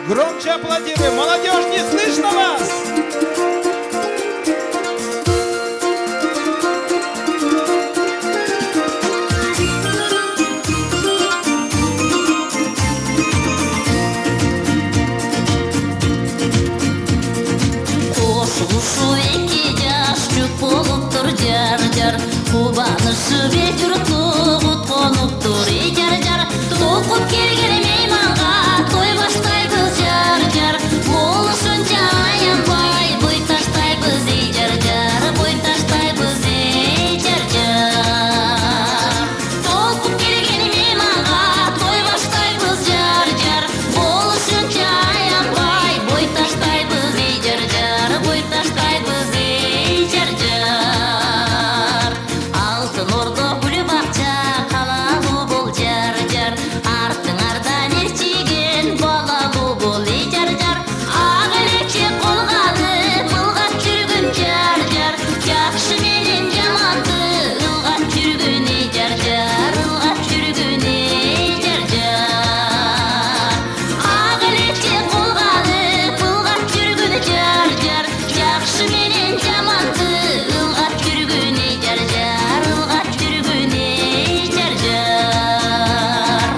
Громче аплодируем. Молодежь, не слышно вас? Кубанышы бетүр туғыт қонып тұр жар-жар. Тоқып келген мейманға той баштайбыз жар-жар. Болышынша аянбай бой таштайбыз жар-жар. Бой таштайбыз жар-жар. Тоқып келген мейманға той баштайбыз жар-жар. Болышынша аянбай бой таштайбыз жар-жар. Бой таштайбыз жар-жар. Алтын орда гүлі бақча қалалы бол жар-жар. Артыңардан ертеген балалы бол жар-жар. Ақ элекше қолғаны былғап жүргін жар-жар. Жақшы менен жаманды ылғап жүргін жар-жар. Ылғап жүргін жар-жар. Ақ элекше қолғаны былғап жүргін жар-жар. Жақшы менен жаманды ылғап жүргін жар-жар. Ылғап жүргін жар-жар.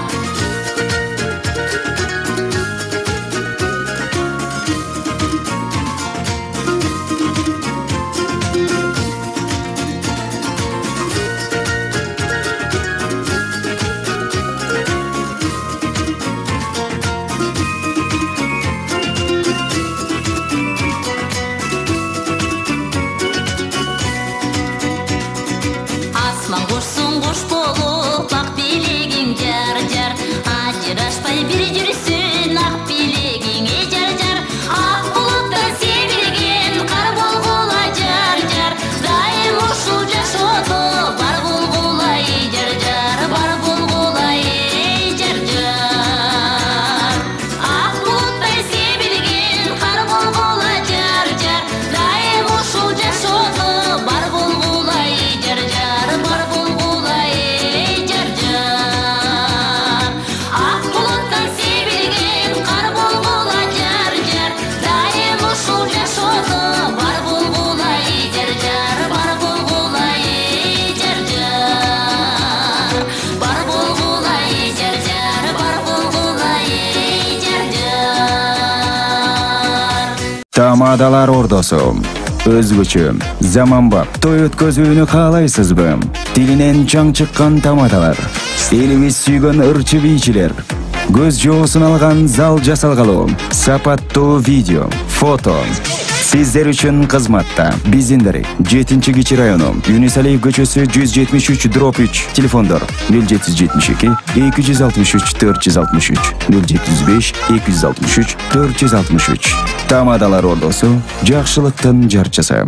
Асман қошсын қош болып ақ белегің жар-жар. Ажырашпай бір жүрсін ақ белегің жар-жар. Ақ бұлттан себілген қар болғыла жар-жар. Дайым ұшыл жашоды бар болғыла жар-жар. Бар болғыла жар-жар. Ақ бұлттан себілген қар болғыла жар-жар. Дайым ұшыл жашоды бар болғыла жар-жар. Бар болғыла жар-жар. Ақ бұлттан себілген қар болғыла жар-жар. Дайым ұшыл жашоды бар болғыла жар-жар. Бар болғыла жар-жар. Бар болғыла жар-жар. Бар болғыла жар-жар. Тамадалар ордосу өзгөчө заманбап той өткөзүүнү каалайсызбы? Тилинен жаң чыккан тамадалар, элибиз сүйгөн ырчы бийчилер, көз жоосун алган зал жасалгалуу, сапаттуу видео, фото. Сиздер үчүн кызматта биздин дарек 7-Кичи району, Юнусалиев көчөсү 173/3, телефондор 0772 263 463, 075 263 463. Тамадалар ордосу, жакшылыктын жарчысы.